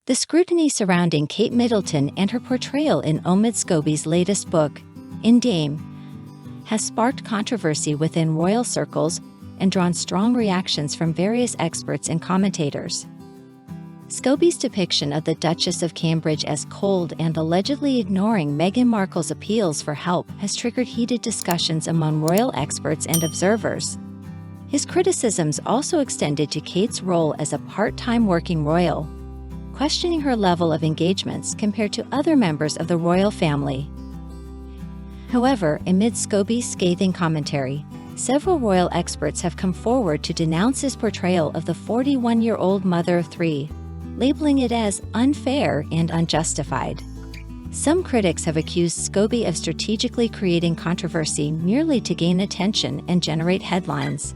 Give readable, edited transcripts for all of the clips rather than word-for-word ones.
The scrutiny surrounding Kate Middleton and her portrayal in Omid Scobie's latest book, In Dame, has sparked controversy within royal circles and drawn strong reactions from various experts and commentators. Scobie's depiction of the Duchess of Cambridge as cold and allegedly ignoring Meghan Markle's appeals for help has triggered heated discussions among royal experts and observers. His criticisms also extended to Kate's role as a part-time working royal, questioning her level of engagements compared to other members of the royal family. However, amid Scobie's scathing commentary, several royal experts have come forward to denounce his portrayal of the 41-year-old mother of three, labeling it as unfair and unjustified. Some critics have accused Scobie of strategically creating controversy merely to gain attention and generate headlines.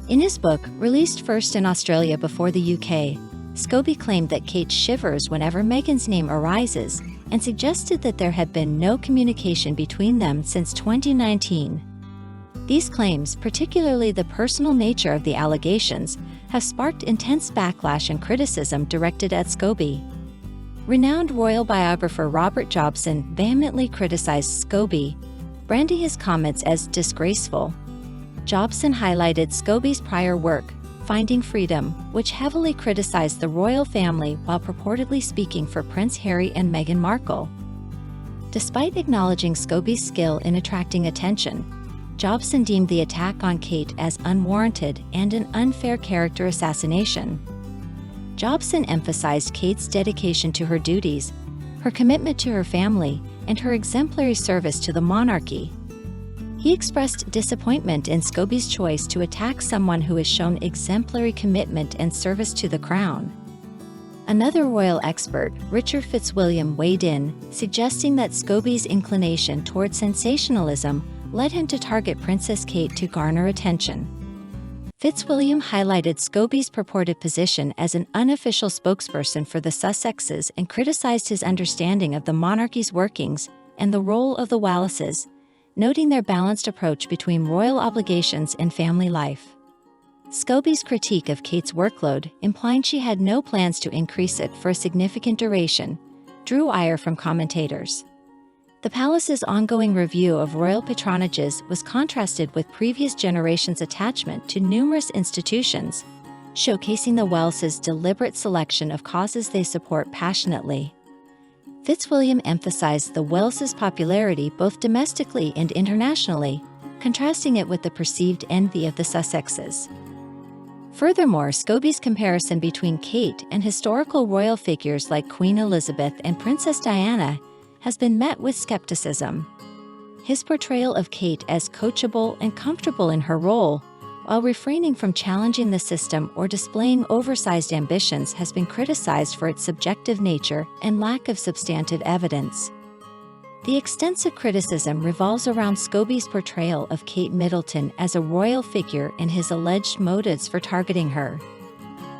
In his book, released first in Australia before the UK, Scobie claimed that Kate shivers whenever Meghan's name arises and suggested that there had been no communication between them since 2019. These claims, particularly the personal nature of the allegations, have sparked intense backlash and criticism directed at Scobie. Renowned royal biographer Robert Jobson vehemently criticized Scobie, branding his comments as disgraceful. Jobson highlighted Scobie's prior work, Finding Freedom, which heavily criticized the royal family while purportedly speaking for Prince Harry and Meghan Markle. Despite acknowledging Scobie's skill in attracting attention, Jobson deemed the attack on Kate as unwarranted and an unfair character assassination. Jobson emphasized Kate's dedication to her duties, her commitment to her family, and her exemplary service to the monarchy. He expressed disappointment in Scobie's choice to attack someone who has shown exemplary commitment and service to the crown. Another royal expert, Richard Fitzwilliam, weighed in, suggesting that Scobie's inclination toward sensationalism led him to target Princess Kate to garner attention. Fitzwilliam highlighted Scobie's purported position as an unofficial spokesperson for the Sussexes and criticized his understanding of the monarchy's workings and the role of the Wallaces, noting their balanced approach between royal obligations and family life. Scobie's critique of Kate's workload, implying she had no plans to increase it for a significant duration, drew ire from commentators. The palace's ongoing review of royal patronages was contrasted with previous generations' attachment to numerous institutions, showcasing the Wells' deliberate selection of causes they support passionately. Fitzwilliam emphasized the Wells' popularity both domestically and internationally, contrasting it with the perceived envy of the Sussexes. Furthermore, Scobie's comparison between Kate and historical royal figures like Queen Elizabeth and Princess Diana has been met with skepticism. His portrayal of Kate as coachable and comfortable in her role, while refraining from challenging the system or displaying oversized ambitions, has been criticized for its subjective nature and lack of substantive evidence. The extensive criticism revolves around Scobie's portrayal of Kate Middleton as a royal figure and his alleged motives for targeting her.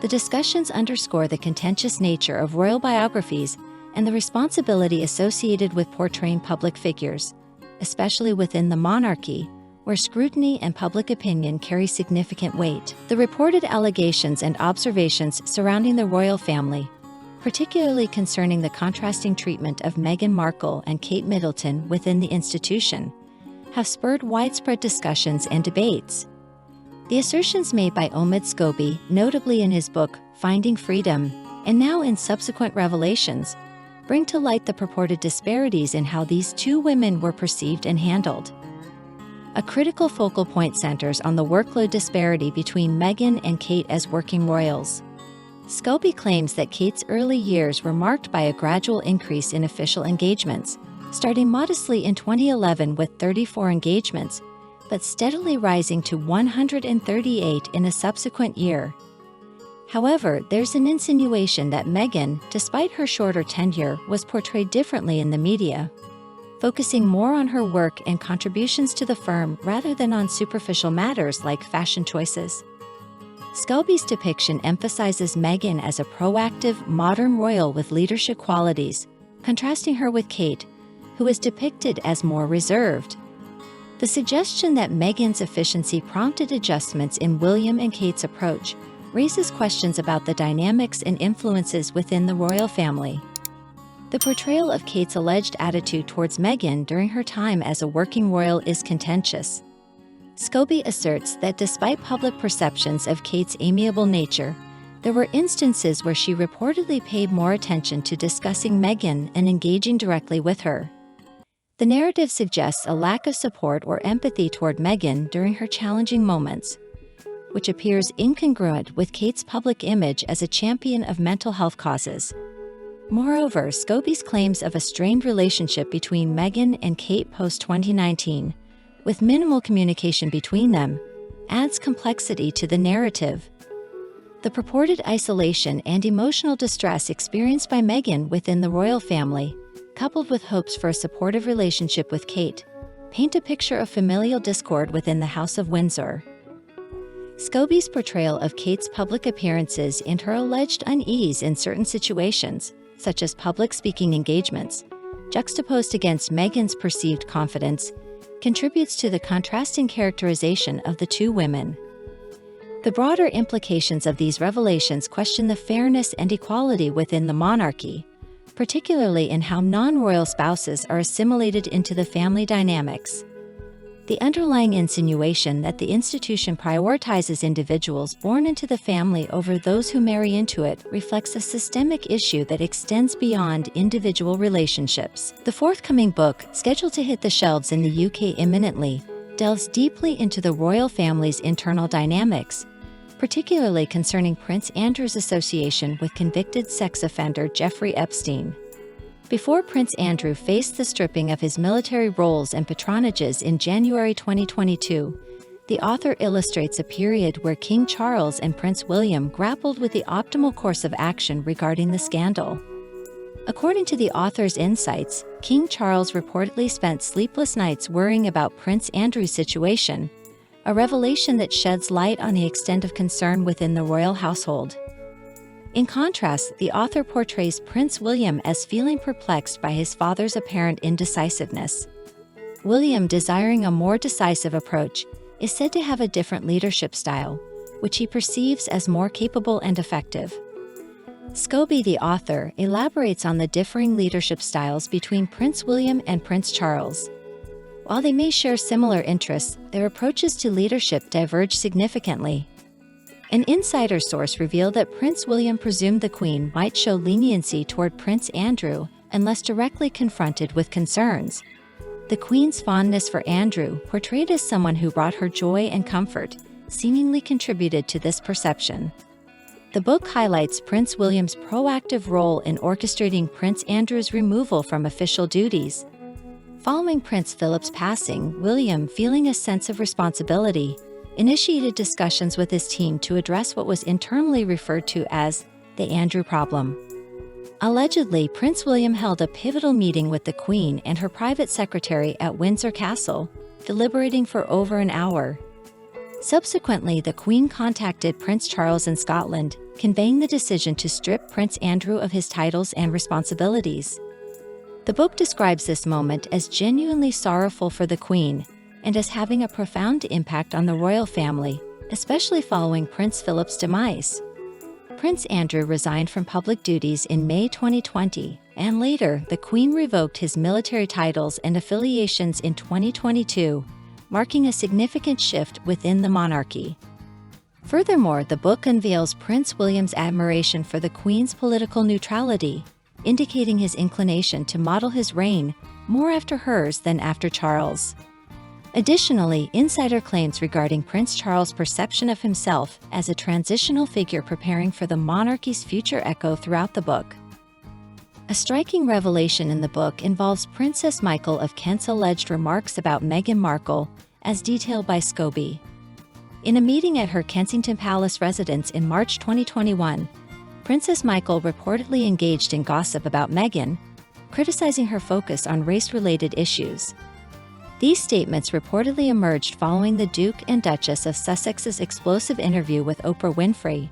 The discussions underscore the contentious nature of royal biographies and the responsibility associated with portraying public figures, especially within the monarchy, where scrutiny and public opinion carry significant weight. The reported allegations and observations surrounding the royal family, particularly concerning the contrasting treatment of Meghan Markle and Kate Middleton within the institution, have spurred widespread discussions and debates. The assertions made by Omid Scobie, notably in his book, Finding Freedom, and now in subsequent revelations, bring to light the purported disparities in how these two women were perceived and handled. A critical focal point centers on the workload disparity between Meghan and Kate as working royals. Scobie claims that Kate's early years were marked by a gradual increase in official engagements, starting modestly in 2011 with 34 engagements, but steadily rising to 138 in a subsequent year. However, there's an insinuation that Meghan, despite her shorter tenure, was portrayed differently in the media, focusing more on her work and contributions to the firm rather than on superficial matters like fashion choices. Scobie's depiction emphasizes Meghan as a proactive, modern royal with leadership qualities, contrasting her with Kate, who is depicted as more reserved. The suggestion that Meghan's efficiency prompted adjustments in William and Kate's approach raises questions about the dynamics and influences within the royal family. The portrayal of Kate's alleged attitude towards Meghan during her time as a working royal is contentious. Scobie asserts that despite public perceptions of Kate's amiable nature, there were instances where she reportedly paid more attention to discussing Meghan and engaging directly with her. The narrative suggests a lack of support or empathy toward Meghan during her challenging moments, which appears incongruent with Kate's public image as a champion of mental health causes. Moreover, Scobie's claims of a strained relationship between Meghan and Kate post-2019, with minimal communication between them, adds complexity to the narrative. The purported isolation and emotional distress experienced by Meghan within the royal family, coupled with hopes for a supportive relationship with Kate, paint a picture of familial discord within the House of Windsor. Scobie's portrayal of Kate's public appearances and her alleged unease in certain situations, such as public speaking engagements, juxtaposed against Meghan's perceived confidence, contributes to the contrasting characterization of the two women. The broader implications of these revelations question the fairness and equality within the monarchy, particularly in how non-royal spouses are assimilated into the family dynamics. The underlying insinuation that the institution prioritizes individuals born into the family over those who marry into it reflects a systemic issue that extends beyond individual relationships. The forthcoming book, scheduled to hit the shelves in the UK imminently, delves deeply into the royal family's internal dynamics, particularly concerning Prince Andrew's association with convicted sex offender Jeffrey Epstein. Before Prince Andrew faced the stripping of his military roles and patronages in January 2022, the author illustrates a period where King Charles and Prince William grappled with the optimal course of action regarding the scandal. According to the author's insights, King Charles reportedly spent sleepless nights worrying about Prince Andrew's situation, a revelation that sheds light on the extent of concern within the royal household. In contrast, the author portrays Prince William as feeling perplexed by his father's apparent indecisiveness. William, desiring a more decisive approach, is said to have a different leadership style, which he perceives as more capable and effective. Scobie, the author, elaborates on the differing leadership styles between Prince William and Prince Charles. While they may share similar interests, their approaches to leadership diverge significantly. An insider source revealed that Prince William presumed the Queen might show leniency toward Prince Andrew unless directly confronted with concerns. The Queen's fondness for Andrew, portrayed as someone who brought her joy and comfort, seemingly contributed to this perception. The book highlights Prince William's proactive role in orchestrating Prince Andrew's removal from official duties. Following Prince Philip's passing, William, feeling a sense of responsibility, initiated discussions with his team to address what was internally referred to as the Andrew problem. Allegedly, Prince William held a pivotal meeting with the Queen and her private secretary at Windsor Castle, deliberating for over an hour. Subsequently, the Queen contacted Prince Charles in Scotland, conveying the decision to strip Prince Andrew of his titles and responsibilities. The book describes this moment as genuinely sorrowful for the Queen, and as having a profound impact on the royal family, especially following Prince Philip's demise. Prince Andrew resigned from public duties in May 2020, and later, the Queen revoked his military titles and affiliations in 2022, marking a significant shift within the monarchy. Furthermore, the book unveils Prince William's admiration for the Queen's political neutrality, indicating his inclination to model his reign more after hers than after Charles. Additionally, insider claims regarding Prince Charles' perception of himself as a transitional figure preparing for the monarchy's future echo throughout the book. A striking revelation in the book involves Princess Michael of Kent's alleged remarks about Meghan Markle, as detailed by Scobie. In a meeting at her Kensington Palace residence in March 2021, Princess Michael reportedly engaged in gossip about Meghan, criticizing her focus on race-related issues. These statements reportedly emerged following the Duke and Duchess of Sussex's explosive interview with Oprah Winfrey,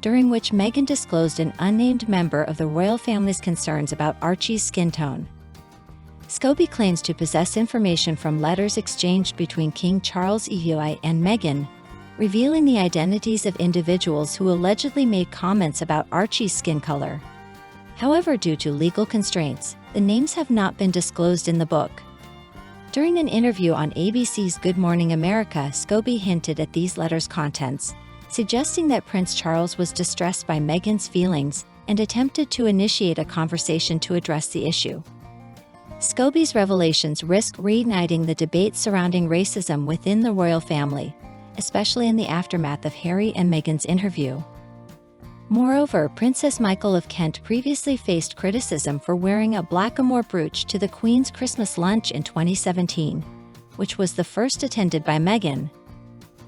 during which Meghan disclosed an unnamed member of the royal family's concerns about Archie's skin tone. Scobie claims to possess information from letters exchanged between King Charles II and Meghan, revealing the identities of individuals who allegedly made comments about Archie's skin color. However, due to legal constraints, the names have not been disclosed in the book. During an interview on ABC's Good Morning America, Scobie hinted at these letters' contents, suggesting that Prince Charles was distressed by Meghan's feelings and attempted to initiate a conversation to address the issue. Scobie's revelations risk reigniting the debate surrounding racism within the royal family, especially in the aftermath of Harry and Meghan's interview. Moreover, Princess Michael of Kent previously faced criticism for wearing a blackamoor brooch to the Queen's Christmas lunch in 2017, which was the first attended by Meghan.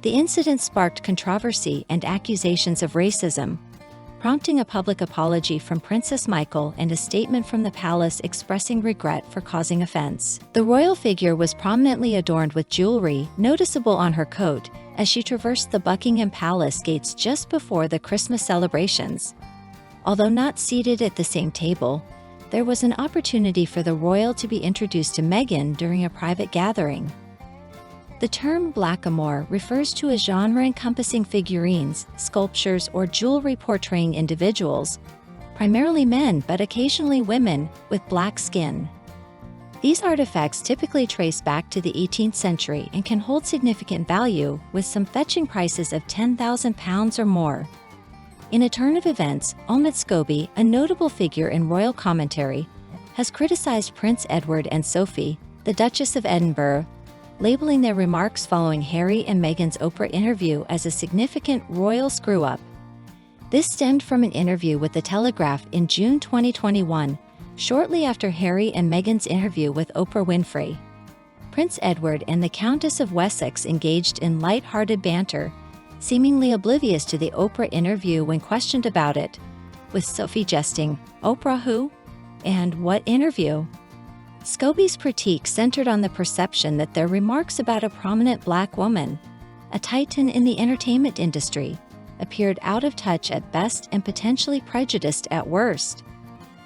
The incident sparked controversy and accusations of racism, prompting a public apology from Princess Michael and a statement from the palace expressing regret for causing offense. The royal figure was prominently adorned with jewelry, noticeable on her coat, as she traversed the Buckingham Palace gates just before the Christmas celebrations. Although not seated at the same table, there was an opportunity for the royal to be introduced to Meghan during a private gathering. The term blackamoor refers to a genre encompassing figurines, sculptures, or jewelry portraying individuals, primarily men but occasionally women, with black skin. These artifacts typically trace back to the 18th century and can hold significant value, with some fetching prices of £10,000 or more. In a turn of events, Scobie, a notable figure in royal commentary, has criticized Prince Edward and Sophie, the Duchess of Edinburgh, labeling their remarks following Harry and Meghan's Oprah interview as a significant royal screw-up. This stemmed from an interview with The Telegraph in June 2021, shortly after Harry and Meghan's interview with Oprah Winfrey. Prince Edward and the Countess of Wessex engaged in light-hearted banter, seemingly oblivious to the Oprah interview when questioned about it, with Sophie jesting, "Oprah who? And what interview?" Scobie's critique centered on the perception that their remarks about a prominent black woman, a titan in the entertainment industry, appeared out of touch at best and potentially prejudiced at worst.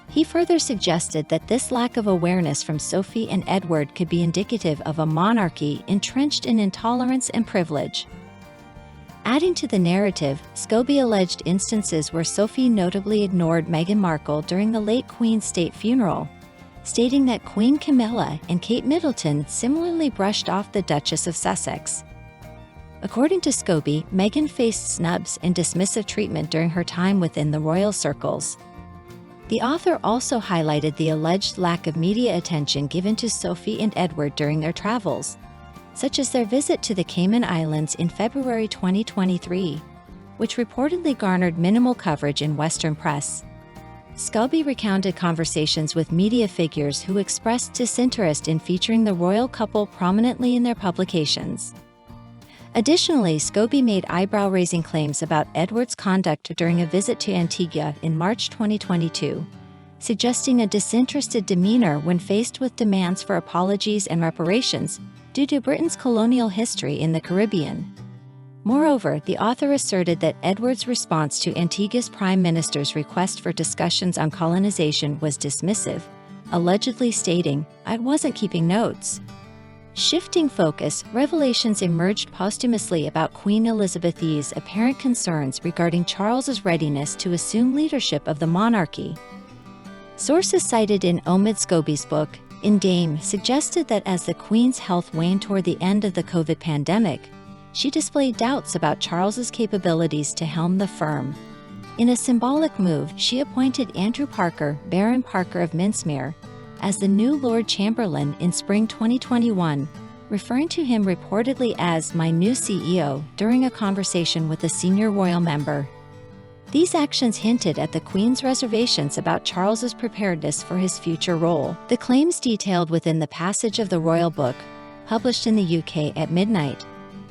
He further suggested that this lack of awareness from Sophie and Edward could be indicative of a monarchy entrenched in intolerance and privilege. Adding to the narrative, Scobie alleged instances where Sophie notably ignored Meghan Markle during the late Queen's state funeral, stating that Queen Camilla and Kate Middleton similarly brushed off the Duchess of Sussex. According to Scobie, Meghan faced snubs and dismissive treatment during her time within the royal circles. The author also highlighted the alleged lack of media attention given to Sophie and Edward during their travels, such as their visit to the Cayman Islands in February 2023, which reportedly garnered minimal coverage in Western press. Scobie recounted conversations with media figures who expressed disinterest in featuring the royal couple prominently in their publications. Additionally, Scobie made eyebrow-raising claims about Edward's conduct during a visit to Antigua in March 2022, suggesting a disinterested demeanor when faced with demands for apologies and reparations due to Britain's colonial history in the Caribbean. Moreover, the author asserted that Edward's response to Antigua's prime minister's request for discussions on colonization was dismissive, allegedly stating, "I wasn't keeping notes." Shifting focus, revelations emerged posthumously about Queen Elizabeth I's apparent concerns regarding Charles's readiness to assume leadership of the monarchy. Sources cited in Scobie's book, In Dame, suggested that as the Queen's health waned toward the end of the COVID pandemic, she displayed doubts about Charles's capabilities to helm the firm. In a symbolic move, she appointed Andrew Parker, Baron Parker of Mincemeer, as the new Lord Chamberlain in spring 2021, referring to him reportedly as "my new CEO" during a conversation with a senior royal member. These actions hinted at the Queen's reservations about Charles's preparedness for his future role. The claims detailed within the passage of the royal book, published in the UK at midnight,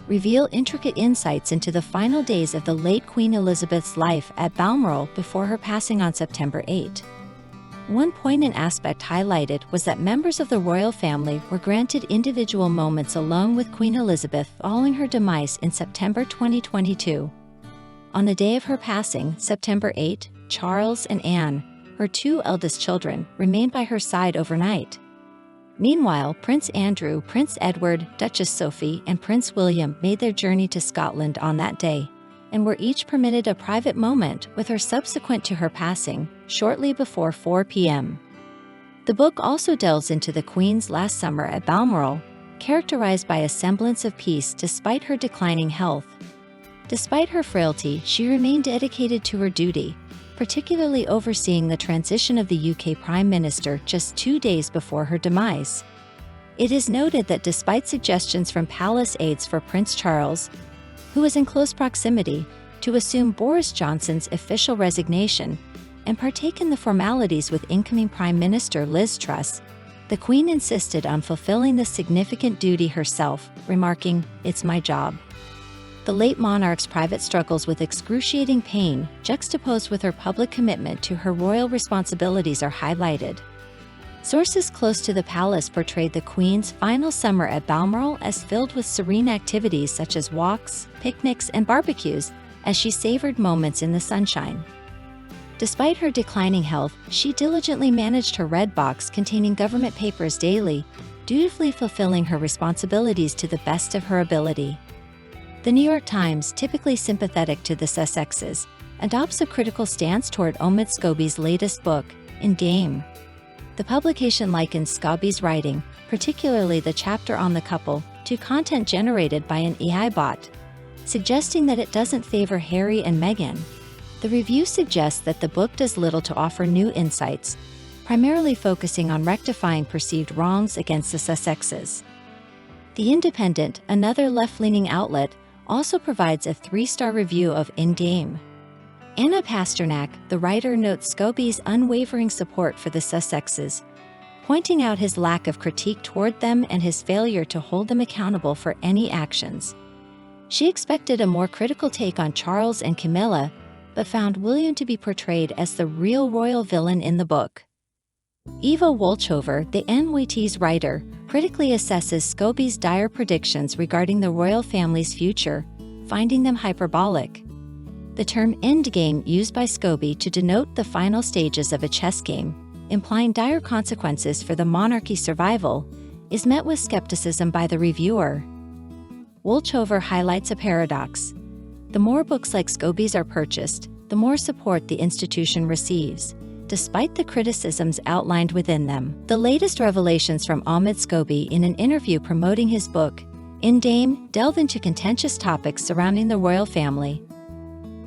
reveal intricate insights into the final days of the late Queen Elizabeth's life at Balmoral before her passing on September 8. One poignant aspect highlighted was that members of the royal family were granted individual moments alone with Queen Elizabeth following her demise in September 2022. On the day of her passing, September 8, Charles and Anne, her two eldest children, remained by her side overnight. Meanwhile, Prince Andrew, Prince Edward, Duchess Sophie, and Prince William made their journey to Scotland on that day, and were each permitted a private moment with her subsequent to her passing, shortly before 4 p.m. The book also delves into the Queen's last summer at Balmoral, characterized by a semblance of peace despite her declining health. Despite her frailty, she remained dedicated to her duty, particularly overseeing the transition of the UK Prime Minister just 2 days before her demise. It is noted that despite suggestions from palace aides for Prince Charles, who was in close proximity, to assume Boris Johnson's official resignation and partake in the formalities with incoming Prime Minister Liz Truss, the Queen insisted on fulfilling this significant duty herself, remarking, "It's my job." The late monarch's private struggles with excruciating pain, juxtaposed with her public commitment to her royal responsibilities, are highlighted. Sources close to the palace portrayed the Queen's final summer at Balmoral as filled with serene activities such as walks, picnics, and barbecues, as she savored moments in the sunshine. Despite her declining health, she diligently managed her red box containing government papers daily, dutifully fulfilling her responsibilities to the best of her ability. The New York Times, typically sympathetic to the Sussexes, adopts a critical stance toward Omid Scobie's latest book, In Dame. The publication likens Scobie's writing, particularly the chapter on the couple, to content generated by an AI bot, suggesting that it doesn't favor Harry and Meghan. The review suggests that the book does little to offer new insights, primarily focusing on rectifying perceived wrongs against the Sussexes. The Independent, another left-leaning outlet, also provides a 3-star review of In Dame. Anna Pasternak, the writer, notes Scobie's unwavering support for the Sussexes, pointing out his lack of critique toward them and his failure to hold them accountable for any actions. She expected a more critical take on Charles and Camilla, but found William to be portrayed as the real royal villain in the book. Eva Wolchover, the NYT's writer, critically assesses Scobie's dire predictions regarding the royal family's future, finding them hyperbolic. The term endgame, used by Scobie to denote the final stages of a chess game, implying dire consequences for the monarchy's survival, is met with skepticism by the reviewer. Wolchover highlights a paradox. The more books like Scobie's are purchased, the more support the institution receives, despite the criticisms outlined within them. The latest revelations from Omid Scobie in an interview promoting his book, In Dame, delve into contentious topics surrounding the royal family,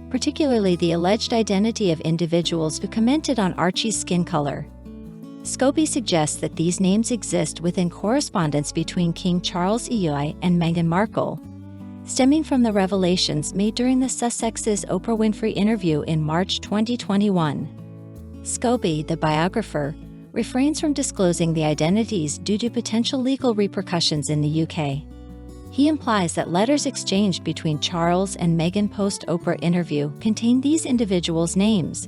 particularly the alleged identity of individuals who commented on Archie's skin color. Scobie suggests that these names exist within correspondence between King Charles II and Meghan Markle, stemming from the revelations made during the Sussexes' Oprah Winfrey interview in March 2021. Scobie, the biographer, refrains from disclosing the identities due to potential legal repercussions in the UK. He implies that letters exchanged between Charles and Meghan post-Oprah interview contain these individuals' names.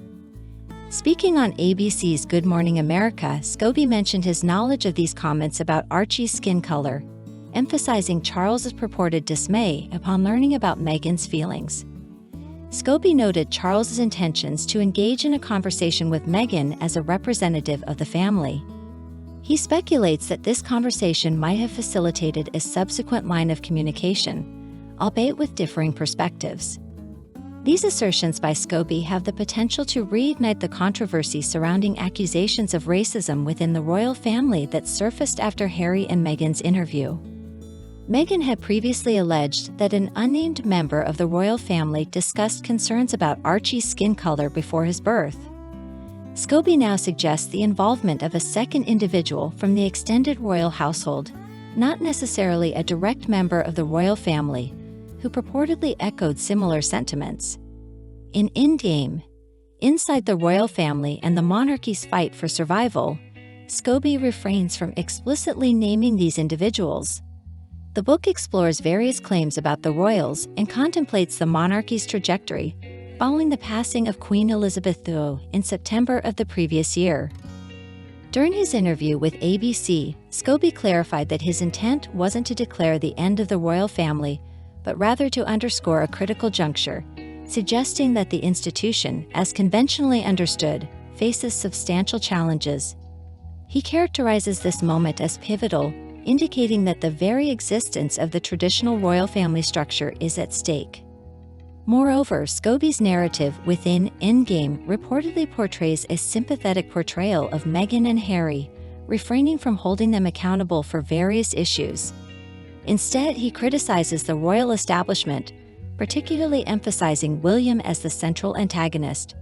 Speaking on ABC's Good Morning America, Scobie mentioned his knowledge of these comments about Archie's skin color, emphasizing Charles's purported dismay upon learning about Meghan's feelings. Scobie noted Charles's intentions to engage in a conversation with Meghan as a representative of the family. He speculates that this conversation might have facilitated a subsequent line of communication, albeit with differing perspectives. These assertions by Scobie have the potential to reignite the controversy surrounding accusations of racism within the royal family that surfaced after Harry and Meghan's interview. Meghan had previously alleged that an unnamed member of the royal family discussed concerns about Archie's skin color before his birth. Scobie now suggests the involvement of a second individual from the extended royal household, not necessarily a direct member of the royal family, who purportedly echoed similar sentiments. In Dame, Inside the Royal Family and the Monarchy's Fight for Survival, Scobie refrains from explicitly naming these individuals. The book explores various claims about the royals and contemplates the monarchy's trajectory following the passing of Queen Elizabeth II in September of the previous year. During his interview with ABC, Scobie clarified that his intent wasn't to declare the end of the royal family, but rather to underscore a critical juncture, suggesting that the institution, as conventionally understood, faces substantial challenges. He characterizes this moment as pivotal, indicating that the very existence of the traditional royal family structure is at stake. Moreover, Scobie's narrative within Endgame reportedly portrays a sympathetic portrayal of Meghan and Harry, refraining from holding them accountable for various issues. Instead, he criticizes the royal establishment, particularly emphasizing William as the central antagonist,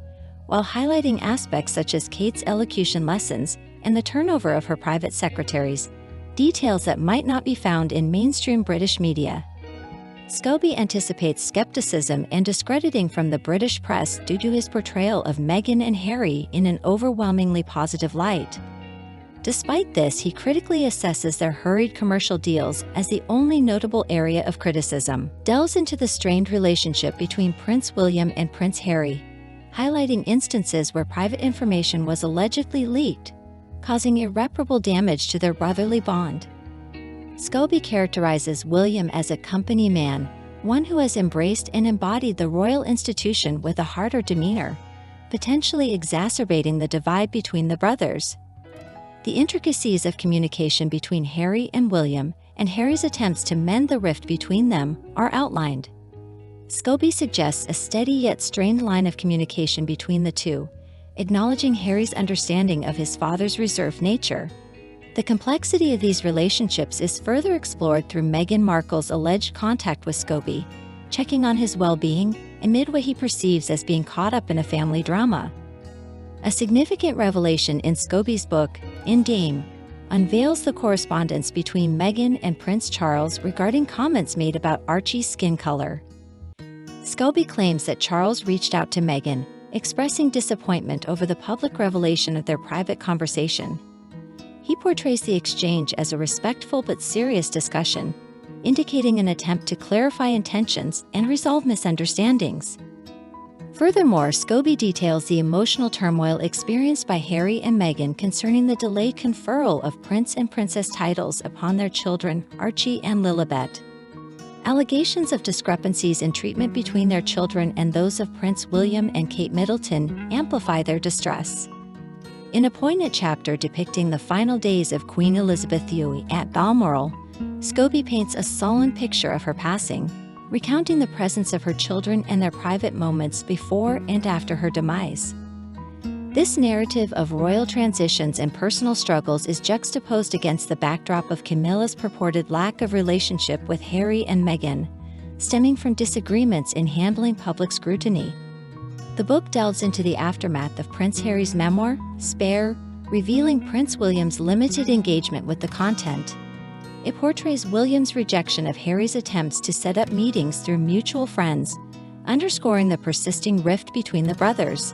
while highlighting aspects such as Kate's elocution lessons and the turnover of her private secretaries, details that might not be found in mainstream British media. Scobie anticipates skepticism and discrediting from the British press due to his portrayal of Meghan and Harry in an overwhelmingly positive light. Despite this, he critically assesses their hurried commercial deals as the only notable area of criticism. Delves into the strained relationship between Prince William and Prince Harry, highlighting instances where private information was allegedly leaked, causing irreparable damage to their brotherly bond. Scobie characterizes William as a company man, one who has embraced and embodied the royal institution with a harder demeanor, potentially exacerbating the divide between the brothers. The intricacies of communication between Harry and William, and Harry's attempts to mend the rift between them, are outlined. Scobie suggests a steady yet strained line of communication between the two, acknowledging Harry's understanding of his father's reserved nature. The complexity of these relationships is further explored through Meghan Markle's alleged contact with Scobie, checking on his well-being amid what he perceives as being caught up in a family drama. A significant revelation in Scobie's book, Endgame, unveils the correspondence between Meghan and Prince Charles regarding comments made about Archie's skin color. Scobie claims that Charles reached out to Meghan, expressing disappointment over the public revelation of their private conversation. He portrays the exchange as a respectful but serious discussion, indicating an attempt to clarify intentions and resolve misunderstandings. Furthermore, Scobie details the emotional turmoil experienced by Harry and Meghan concerning the delayed conferral of prince and princess titles upon their children, Archie and Lilibet. Allegations of discrepancies in treatment between their children and those of Prince William and Kate Middleton amplify their distress. In a poignant chapter depicting the final days of Queen Elizabeth II at Balmoral, Scobie paints a sullen picture of her passing, recounting the presence of her children and their private moments before and after her demise. This narrative of royal transitions and personal struggles is juxtaposed against the backdrop of Camilla's purported lack of relationship with Harry and Meghan, stemming from disagreements in handling public scrutiny. The book delves into the aftermath of Prince Harry's memoir, Spare, revealing Prince William's limited engagement with the content. It portrays William's rejection of Harry's attempts to set up meetings through mutual friends, underscoring the persisting rift between the brothers.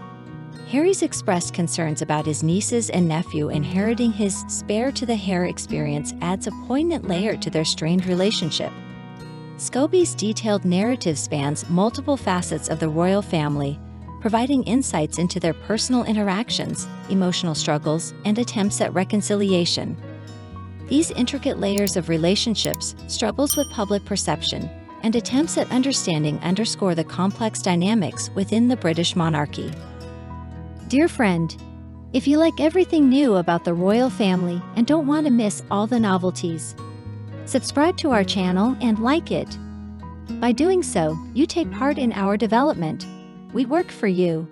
Harry's expressed concerns about his nieces and nephew inheriting his Spare to the Hair experience adds a poignant layer to their strained relationship. Scobie's detailed narrative spans multiple facets of the royal family, providing insights into their personal interactions, emotional struggles, and attempts at reconciliation. These intricate layers of relationships, struggles with public perception, and attempts at understanding underscore the complex dynamics within the British monarchy. Dear friend, if you like everything new about the royal family and don't want to miss all the novelties, subscribe to our channel and like it. By doing so, you take part in our development. We work for you.